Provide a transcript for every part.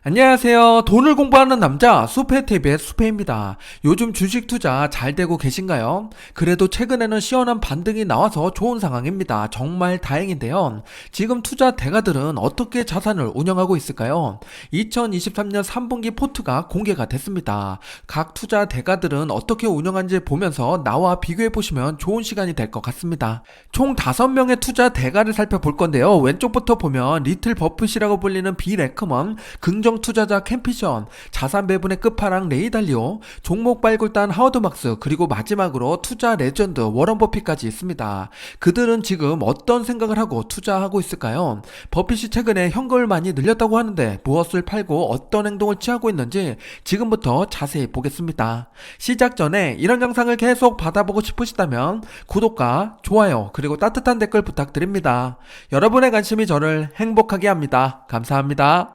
안녕하세요. 돈을 공부하는 남자 수페TV의 수페입니다. 요즘 주식 투자 잘 되고 계신가요? 그래도 최근에는 시원한 반등이 나와서 좋은 상황입니다. 정말 다행인데요. 지금 투자 대가들은 어떻게 자산을 운영하고 있을까요? 2023년 3분기 포트가 공개가 됐습니다. 각 투자 대가들은 어떻게 운영하는지 보면서 나와 비교해 보시면 좋은 시간이 될 것 같습니다. 총 5명의 투자 대가를 살펴볼 건데요. 왼쪽부터 보면 리틀 버핏이라고 불리는 빌 에크먼, 긍정 투자자 캠피션, 자산 배분의 끝판왕 레이 달리오, 종목 발굴단 하워드 막스, 그리고 마지막으로 투자 레전드 워런 버핏까지 있습니다. 그들은 지금 어떤 생각을 하고 투자하고 있을까요? 버핏이 최근에 현금을 많이 늘렸다고 하는데 무엇을 팔고 어떤 행동을 취하고 있는지 지금부터 자세히 보겠습니다. 시작 전에 이런 영상을 계속 받아보고 싶으시다면 구독과 좋아요 그리고 따뜻한 댓글 부탁드립니다. 여러분의 관심이 저를 행복하게 합니다. 감사합니다.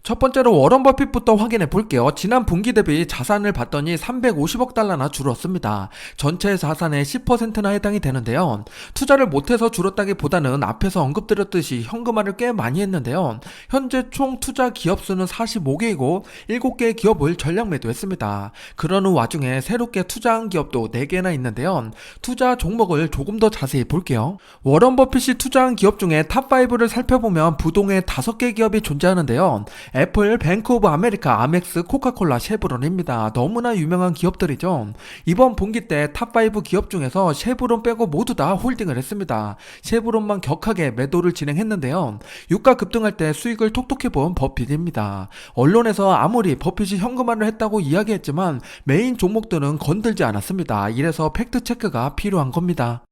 첫 번째로 워런 버핏부터 확인해 볼게요. 지난 분기 대비 자산을 봤더니 350억 달러나 줄었습니다. 전체 자산의 10%나 해당이 되는데요. 투자를 못해서 줄었다기보다는 앞에서 언급드렸듯이 현금화를 꽤 많이 했는데요. 현재 총 투자 기업 수는 45개이고 7개의 기업을 전량 매도했습니다. 그러는 와중에 새롭게 투자한 기업도 4개나 있는데요. 투자 종목을 조금 더 자세히 볼게요. 워런 버핏이 투자한 기업 중에 탑5를 살펴보면 부동의 5개 기업이 존재하는데요. 애플, 뱅크 오브 아메리카, 아멕스, 코카콜라, 쉐브론입니다. 너무나 유명한 기업들이죠. 이번 분기 때 탑5 기업 중에서 쉐브론 빼고 모두 다 홀딩을 했습니다. 쉐브론만 격하게 매도를 진행했는데요. 유가 급등할 때 수익을 톡톡히 본 버핏입니다. 언론에서 아무리 버핏이 현금화를 했다고 이야기했지만 메인 종목들은 건들지 않았습니다. 이래서 팩트체크가 필요한 겁니다.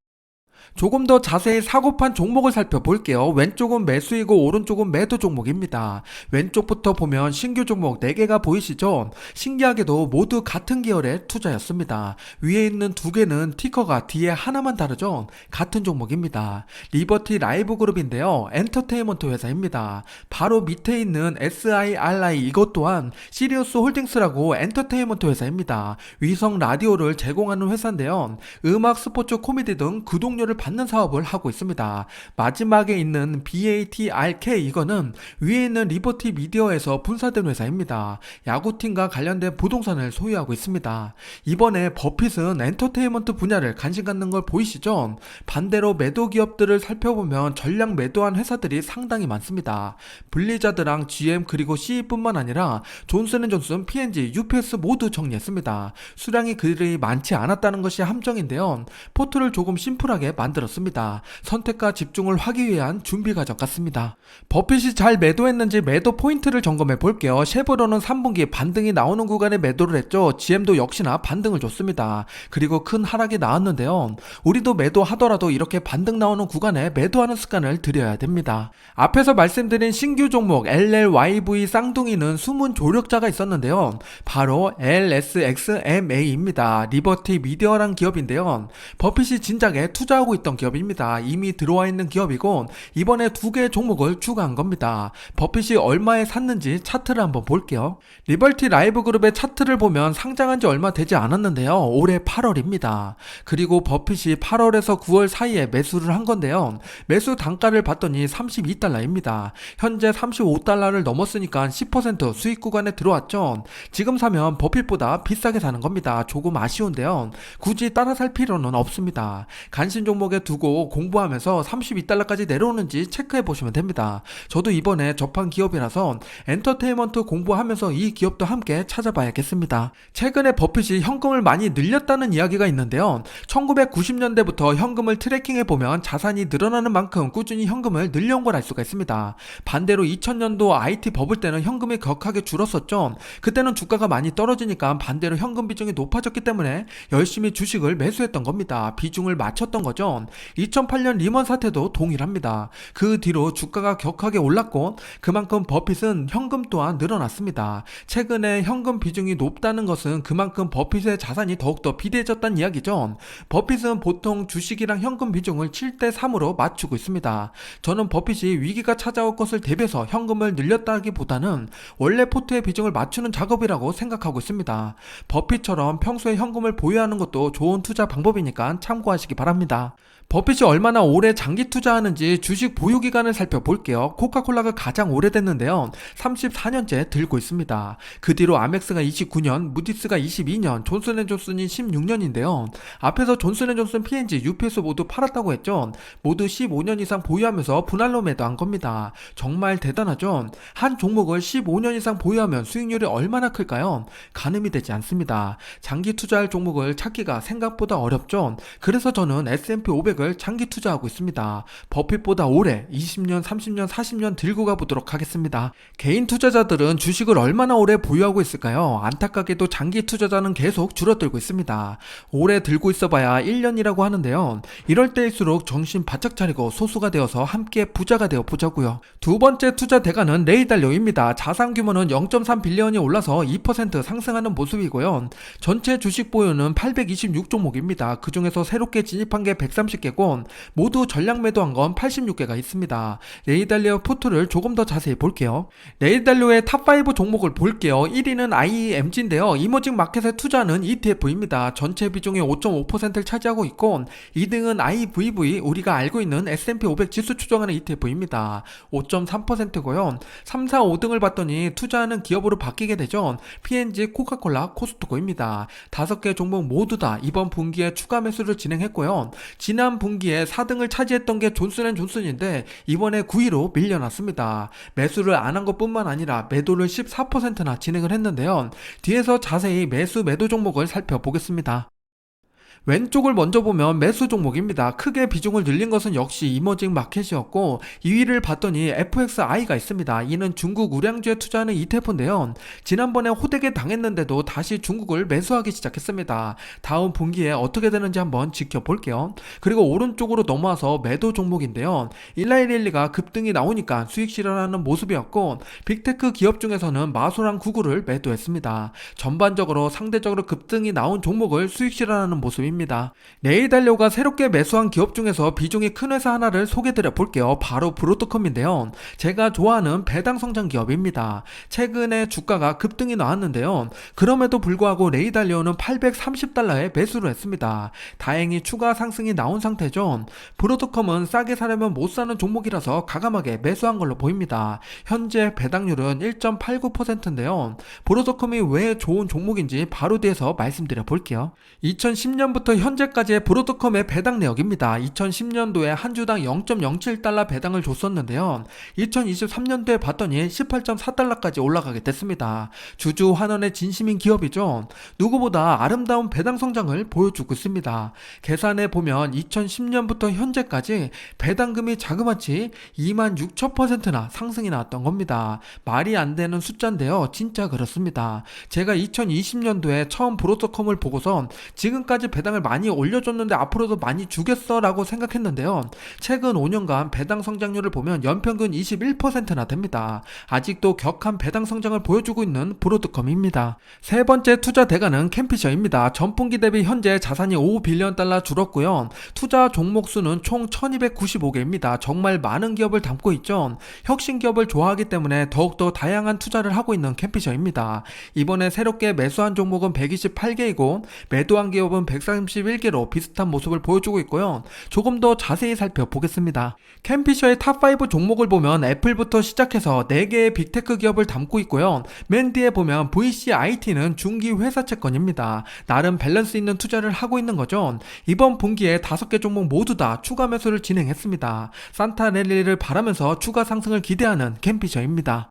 조금 더 자세히 사고판 종목을 살펴볼게요. 왼쪽은 매수이고 오른쪽은 매도 종목입니다. 왼쪽부터 보면 신규 종목 4개가 보이시죠? 신기하게도 모두 같은 계열의 투자였습니다. 위에 있는 2개는 티커가 뒤에 하나만 다르죠? 같은 종목입니다. 리버티 라이브 그룹인데요. 엔터테인먼트 회사입니다. 바로 밑에 있는 SIRI 이것 또한 시리우스 홀딩스라고 엔터테인먼트 회사입니다. 위성 라디오를 제공하는 회사인데요. 음악, 스포츠, 코미디 등 구독료를 받는 사업을 하고 있습니다. 마지막에 있는 BATRK 이거는 위에 있는 리버티 미디어에서 분사된 회사입니다. 야구팀과 관련된 부동산을 소유하고 있습니다. 이번에 버핏은 엔터테인먼트 분야를 관심 갖는 걸 보이시죠? 반대로 매도 기업들을 살펴보면 전량 매도한 회사들이 상당히 많습니다. 블리자드랑 GM 그리고 CE뿐만 아니라 존슨앤존슨, P&G, UPS 모두 정리했습니다. 수량이 그리 많지 않았다는 것이 함정인데요. 포트를 조금 심플하게 만들었습니다. 선택과 집중을 하기 위한 준비 과정 같습니다. 버핏이 잘 매도했는지 매도 포인트를 점검해 볼게요. 쉐브론은 3분기 반등이 나오는 구간에 매도를 했죠. GM도 역시나 반등을 줬습니다. 그리고 큰 하락이 나왔는데요. 우리도 매도하더라도 이렇게 반등 나오는 구간에 매도하는 습관을 들여야 됩니다. 앞에서 말씀드린 신규 종목 LLYV 쌍둥이는 숨은 조력자가 있었는데요. 바로 LSXMA입니다. 리버티 미디어란 기업인데요. 버핏이 진작에 투자하고 있던 기업입니다. 이미 들어와 있는 기업이고 이번에 2개의 종목을 추가한 겁니다. 버핏이 얼마에 샀는지 차트를 한번 볼게요. 리버티 라이브 그룹의 차트를 보면 상장한 지 얼마 되지 않았는데요. 올해 8월입니다. 그리고 버핏이 8월에서 9월 사이에 매수를 한 건데요. 매수 단가를 봤더니 32달러입니다. 현재 35달러를 넘었으니까 10% 수익 구간에 들어왔죠. 지금 사면 버핏보다 비싸게 사는 겁니다. 조금 아쉬운데요. 굳이 따라 살 필요는 없습니다. 관심 종목에 두고 공부하면서 32달러까지 내려오는지 체크해 보시면 됩니다. 저도 이번에 접한 기업이라서 엔터테인먼트 공부하면서 이 기업도 함께 찾아봐야겠습니다. 최근에 버핏이 현금을 많이 늘렸다는 이야기가 있는데요. 1990년대부터 현금을 트래킹해 보면 자산이 늘어나는 만큼 꾸준히 현금을 늘려온 걸 알 수가 있습니다. 반대로 2000년도 IT 버블 때는 현금이 격하게 줄었었죠. 그때는 주가가 많이 떨어지니까 반대로 현금 비중이 높아졌기 때문에 열심히 주식을 매수했던 겁니다. 비중을 맞췄던 거죠. 2008년 리먼 사태도 동일합니다. 그 뒤로 주가가 격하게 올랐고 그만큼 버핏은 현금 또한 늘어났습니다. 최근에 현금 비중이 높다는 것은 그만큼 버핏의 자산이 더욱더 비대해졌다는 이야기죠. 버핏은 보통 주식이랑 현금 비중을 7대3으로 맞추고 있습니다. 저는 버핏이 위기가 찾아올 것을 대비해서 현금을 늘렸다기보다는 원래 포트의 비중을 맞추는 작업이라고 생각하고 있습니다. 버핏처럼 평소에 현금을 보유하는 것도 좋은 투자 방법이니까 참고하시기 바랍니다. 버핏이 얼마나 오래 장기 투자하는지 주식 보유 기간을 살펴볼게요. 코카콜라가 가장 오래됐는데요. 34년째 들고 있습니다. 그 뒤로 아멕스가 29년, 무디스가 22년, 존슨앤존슨이 16년인데요. 앞에서 존슨앤존슨, P&G, UPS 모두 팔았다고 했죠. 모두 15년 이상 보유하면서 분할로 매도한 겁니다. 정말 대단하죠. 한 종목을 15년 이상 보유하면 수익률이 얼마나 클까요? 가늠이 되지 않습니다. 장기 투자할 종목을 찾기가 생각보다 어렵죠. 그래서 저는 S&P 500을 장기 투자하고 있습니다. 버핏보다 오래 20년, 30년, 40년 들고 가보도록 하겠습니다. 개인 투자자들은 주식을 얼마나 오래 보유하고 있을까요? 안타깝게도 장기 투자자는 계속 줄어들고 있습니다. 오래 들고 있어봐야 1년이라고 하는데요. 이럴 때일수록 정신 바짝 차리고 소수가 되어서 함께 부자가 되어 보자고요. 두 번째 투자 대가는 레이달료입니다. 자산 규모는 0.3빌리언이 올라서 2% 상승하는 모습이고요. 전체 주식 보유는 826종목입니다. 그 중에서 새롭게 진입한 게 130개고 모두 전량 매도한 건 86개가 있습니다. 레이달리오 포트를 조금 더 자세히 볼게요. 레이달리오의 탑5 종목을 볼게요. 1위는 IEMG인데요. 이머징 마켓에 투자하는 ETF입니다. 전체 비중이 5.5%를 차지하고 있고 2등은 IVV, 우리가 알고 있는 S&P 500 지수 추정하는 ETF입니다. 5.3%고요. 3, 4, 5등을 봤더니 투자하는 기업으로 바뀌게 되죠. P&G, 코카콜라, 코스트코입니다. 5개 종목 모두 다 이번 분기에 추가 매수를 진행했고요. 지난 분기에 4등을 차지했던 게 존슨앤존슨인데 이번에 9위로 밀려났습니다. 매수를 안 한 것뿐만 아니라 매도를 14%나 진행을 했는데요. 뒤에서 자세히 매수 매도 종목을 살펴보겠습니다. 왼쪽을 먼저 보면 매수 종목입니다. 크게 비중을 늘린 것은 역시 이머징 마켓이었고 2위를 봤더니 FXI가 있습니다. 이는 중국 우량주에 투자하는 ETF인데요. 지난번에 호되게 당했는데도 다시 중국을 매수하기 시작했습니다. 다음 분기에 어떻게 되는지 한번 지켜볼게요. 그리고 오른쪽으로 넘어와서 매도 종목인데요. 일라이릴리가 급등이 나오니까 수익 실현하는 모습이었고 빅테크 기업 중에서는 마소랑 구글을 매도했습니다. 전반적으로 상대적으로 급등이 나온 종목을 수익 실현하는 모습입니다. 레이달료가 새롭게 매수한 기업 중에서 비중이 큰 회사 하나를 소개드려 볼게요. 바로 브로드컴인데요. 제가 좋아하는 배당 성장 기업입니다. 최근에 주가가 급등이 나왔는데요. 그럼에도 불구하고 레이달료는 830달러에 매수를 했습니다. 다행히 추가 상승이 나온 상태죠. 브로드컴은 싸게 사려면 못 사는 종목이라서 과감하게 매수한 걸로 보입니다. 현재 배당률은 1.89%인데요. 브로드컴이 왜 좋은 종목인지 바로 뒤에서 말씀드려 볼게요. 2010년부터 현재까지의 브로드컴의 배당 내역입니다. 2010년도에 한 주당 0.07달러 배당을 줬었는데요. 2023년도에 봤더니 18.4달러까지 올라가게 됐습니다. 주주 환원의 진심인 기업이죠. 누구보다 아름다운 배당 성장을 보여주고 있습니다. 계산해 보면 2010년부터 현재까지 배당금이 자그마치 26,000%나 상승이 나왔던 겁니다. 말이 안 되는 숫자인데요. 진짜 그렇습니다. 제가 2020년도에 처음 브로드컴을 보고서 지금까지 배당을 많이 올려줬는데 앞으로도 많이 주겠어 라고 생각했는데요. 최근 5년간 배당 성장률을 보면 연평균 21%나 됩니다. 아직도 격한 배당 성장을 보여주고 있는 브로드컴입니다. 세 번째 투자 대가는 캠피셔입니다. 전분기 대비 현재 자산이 5빌리언 달러 줄었고요. 투자 종목 수는 총 1295개입니다. 정말 많은 기업을 담고 있죠. 혁신 기업을 좋아하기 때문에 더욱더 다양한 투자를 하고 있는 캠피셔입니다. 이번에 새롭게 매수한 종목은 128개이고 매도한 기업은 131개로 비슷한 모습을 보여주고 있고요. 조금 더 자세히 살펴보겠습니다. 캠피셔의 탑5 종목을 보면 애플부터 시작해서 4개의 빅테크 기업을 담고 있고요. 맨 뒤에 보면 VCIT는 중기 회사 채권입니다. 나름 밸런스 있는 투자를 하고 있는 거죠. 이번 분기에 5개 종목 모두 다 추가 매수를 진행했습니다. 산타 랠리를 바라면서 추가 상승을 기대하는 캠피셔입니다.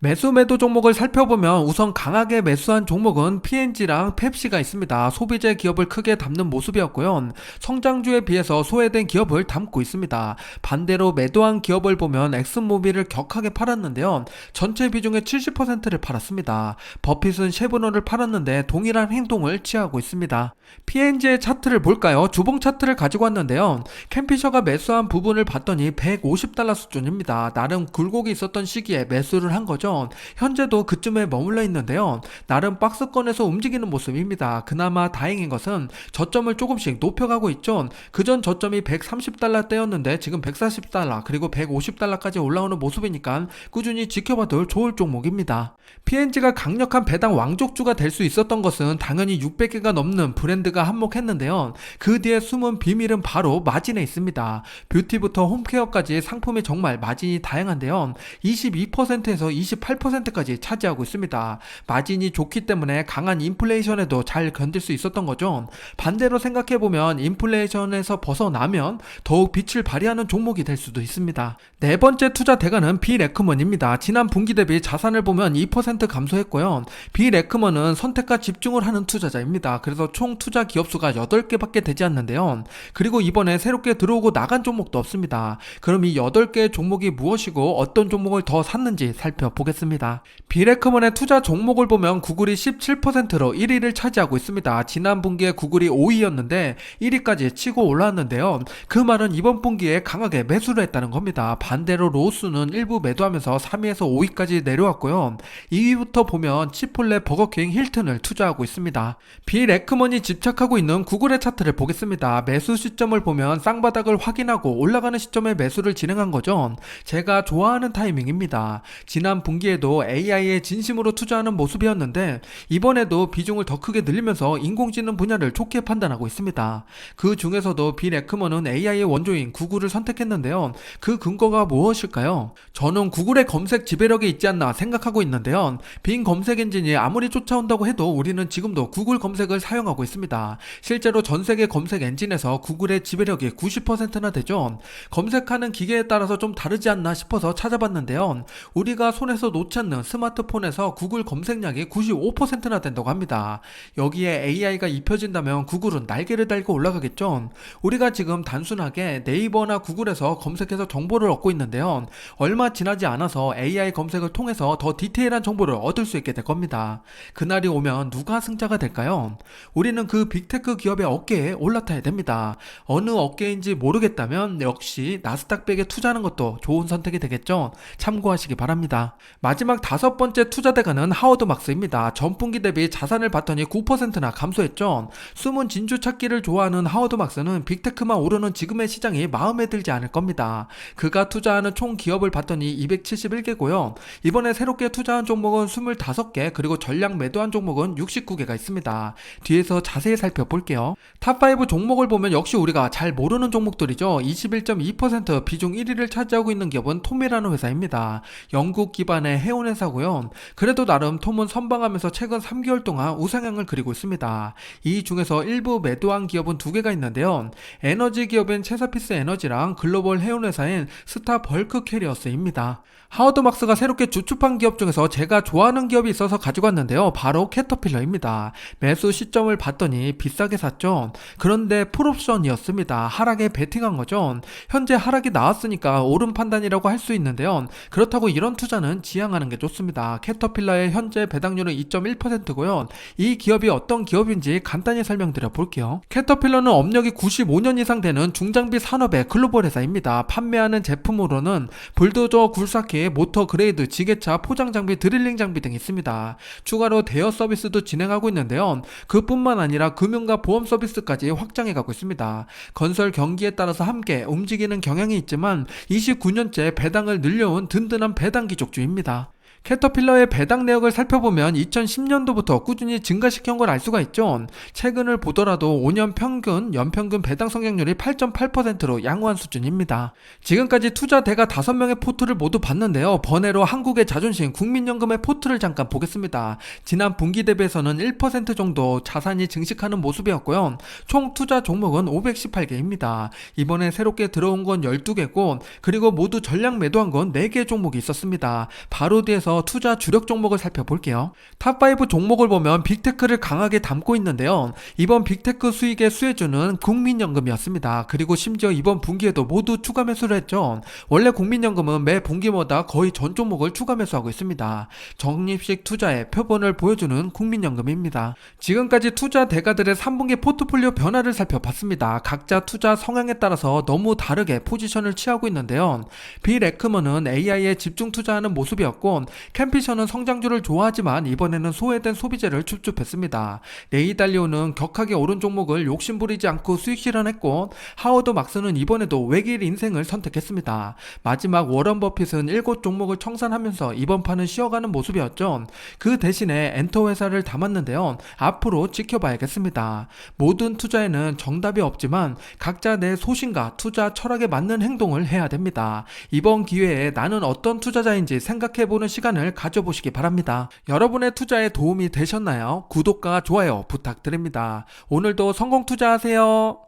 매수 매도 종목을 살펴보면 우선 강하게 매수한 종목은 P&G랑 펩시가 있습니다. 소비재 기업을 크게 담는 모습이었고요. 성장주에 비해서 소외된 기업을 담고 있습니다. 반대로 매도한 기업을 보면 엑슨모빌을 격하게 팔았는데요. 전체 비중의 70%를 팔았습니다. 버핏은 쉐브론을 팔았는데 동일한 행동을 취하고 있습니다. P&G의 차트를 볼까요? 주봉 차트를 가지고 왔는데요. 캠피셔가 매수한 부분을 봤더니 150달러 수준입니다. 나름 굴곡이 있었던 시기에 매수를 한 거죠. 현재도 그쯤에 머물러 있는데요. 나름 박스권에서 움직이는 모습입니다. 그나마 다행인 것은 저점을 조금씩 높여가고 있죠. 그전 저점이 130달러대였는데 지금 140달러 그리고 150달러까지 올라오는 모습이니까 꾸준히 지켜봐도 좋을 종목입니다. P&G가 강력한 배당 왕족주가 될 수 있었던 것은 당연히 600개가 넘는 브랜드가 한몫했는데요. 그 뒤에 숨은 비밀은 바로 마진에 있습니다. 뷰티부터 홈케어까지 상품이 정말 마진이 다양한데요. 22%에서 28%까지 차지하고 있습니다. 마진이 좋기 때문에 강한 인플레이션에도 잘 견딜 수 있었던 거죠. 반대로 생각해보면 인플레이션에서 벗어나면 더욱 빛을 발휘하는 종목이 될 수도 있습니다. 네 번째 투자 대가는 비레크먼입니다. 지난 분기 대비 자산을 보면 2% 감소했고요. 비레크먼은 선택과 집중을 하는 투자자입니다. 그래서 총 투자 기업수가 8개밖에 되지 않는데요. 그리고 이번에 새롭게 들어오고 나간 종목도 없습니다. 그럼 이 8개의 종목이 무엇이고 어떤 종목을 더 샀는지 살펴보겠습니다. 비레크먼의 투자 종목을 보면 구글이 17%로 1위를 차지하고 있습니다. 지난 분기에 구글이 5위였는데 1위까지 치고 올라왔는데요. 그 말은 이번 분기에 강하게 매수를 했다는 겁니다. 반대로 로스는 일부 매도하면서 3위에서 5위까지 내려왔고요. 2위부터 보면 치폴레, 버거킹, 힐튼을 투자하고 있습니다. 비레크먼이 집착하고 있는 구글의 차트를 보겠습니다. 매수 시점을 보면 쌍바닥을 확인하고 올라가는 시점에 매수를 진행한 거죠. 제가 좋아하는 타이밍입니다. 지난 분기에도 AI에 진심으로 투자하는 모습이었는데 이번에도 비중을 더 크게 늘리면서 인공지능 분야를 좋게 판단하고 있습니다. 그 중에서도 비레크먼은 AI의 원조인 구글을 선택했는데요. 그 근거가 무엇일까요? 저는 구글의 검색 지배력이 있지 않나 생각하고 있는데요. 빈 검색 엔진이 아무리 쫓아온다고 해도 우리는 지금도 구글 검색을 사용하고 있습니다. 실제로 전 세계 검색 엔진에서 구글의 지배력이 90%나 되죠. 검색하는 기계에 따라서 좀 다르지 않나 싶어서 찾아봤는데요. 우리가 손에서 놓지 않는 스마트폰에서 구글 검색량이 95%나 된다고 합니다. 여기에 AI가 입혀진다면 구글은 날개를 달고 올라가겠죠. 우리가 지금 단순하게 네이버나 구글에서 검색해서 정보를 얻고 있는데요. 얼마 지나지 않아서 AI 검색을 통해서 더 디테일한 정보를 얻을 수 있게 될 겁니다. 그날이 오면 누가 승자가 될까요? 우리는 그 빅테크 기업의 어깨에 올라타야 됩니다. 어느 어깨인지 모르겠다면 역시 나스닥 100에 투자하는 것도 좋은 선택이 되겠죠. 참고하시기 바랍니다. 마지막 5번째 투자 대가는 하워드 막스입니다. 전분기 대비 자산을 봤더니 9%나 감소했죠. 숨은 진주 찾기를 좋아하는 하워드 막스는 빅테크만 오르는 지금의 시장이 마음에 들지 않을 겁니다. 그가 투자하는 총 기업을 봤더니 271개고요. 이번에 새롭게 투자한 종목은 25개 그리고 전량 매도한 종목은 69개가 있습니다. 뒤에서 자세히 살펴볼게요. 탑5 종목을 보면 역시 우리가 잘 모르는 종목들이죠. 21.2% 비중 1위를 차지하고 있는 기업은 톰이라는 회사입니다. 영국 기반의 해운회사고요. 그래도 나름 톰은 선방하면서 최근 3개월 동안 우상향을 그리고 있습니다. 이 중에서 일부 매도한 기업은 2개가 있는데요. 에너지 기업인 체사피스 에너지랑 글로벌 해운회사인 스타 벌크 캐리어스입니다. 하워드 막스가 새롭게 주축한 기업 중에서 제가 좋아하는 기업이 있어서 가지고 왔는데요. 바로 캐터필러입니다. 매수 시점을 봤더니 비싸게 샀죠. 그런데 풀옵션이었습니다. 하락에 베팅한 거죠. 현재 하락이 나왔으니까 옳은 판단이라고 할 수 있는데요. 그렇다고 이런 투자는 지양하는 게 좋습니다. 캐터필러의 현재 배당률은 2.1%고요. 이 기업이 어떤 기업인지 간단히 설명드려 볼게요. 캐터필러는 업력이 95년 이상 되는 중장비 산업의 글로벌 회사입니다. 판매하는 제품으로는 불도저, 굴삭기, 모터 그레이드, 지게차, 포장 장비, 드릴링 장비 등이 있습니다. 추가로 대여 서비스도 진행하고 있는데요. 그뿐만 아니라 금융과 보험 서비스까지 확장해가고 있습니다. 건설 경기에 따라서 함께 움직이는 경향이 있지만 29년째 배당을 늘려온 든든한 배당 기족주입니다. 캐터필러의 배당 내역을 살펴보면 2010년도부터 꾸준히 증가시킨 걸 알 수가 있죠. 최근을 보더라도 5년 평균, 연평균 배당 성장률이 8.8%로 양호한 수준입니다. 지금까지 투자 대가 5명의 포트를 모두 봤는데요. 번외로 한국의 자존심 국민연금의 포트를 잠깐 보겠습니다. 지난 분기 대비해서는 1% 정도 자산이 증식하는 모습이었고요. 총 투자 종목은 518개입니다. 이번에 새롭게 들어온 건 12개고 그리고 모두 전량 매도한 건 4개 종목이 있었습니다. 바로 뒤에서 투자 주력 종목을 살펴볼게요. 탑5 종목을 보면 빅테크를 강하게 담고 있는데요. 이번 빅테크 수익의 수혜주는 국민연금이었습니다. 그리고 심지어 이번 분기에도 모두 추가 매수를 했죠. 원래 국민연금은 매 분기마다 거의 전 종목을 추가 매수하고 있습니다. 적립식 투자의 표본을 보여주는 국민연금입니다. 지금까지 투자 대가들의 3분기 포트폴리오 변화를 살펴봤습니다. 각자 투자 성향에 따라서 너무 다르게 포지션을 취하고 있는데요. 비레크먼은 AI에 집중 투자하는 모습이었고 캠피셔는 성장주를 좋아하지만 이번에는 소외된 소비재를 줍줍했습니다. 레이달리오는 격하게 오른 종목을 욕심부리지 않고 수익 실현했고, 하워드 막스는 이번에도 외길 인생을 선택했습니다. 마지막 워런 버핏은 7 종목을 청산하면서 이번 판은 쉬어가는 모습이었죠. 그 대신에 엔터 회사를 담았는데요. 앞으로 지켜봐야겠습니다. 모든 투자에는 정답이 없지만 각자 내 소신과 투자 철학에 맞는 행동을 해야 됩니다. 이번 기회에 나는 어떤 투자자인지 생각해보는 시간을 가져보시기 바랍니다. 여러분의 투자에 도움이 되셨나요? 구독과 좋아요 부탁드립니다. 오늘도 성공 투자하세요.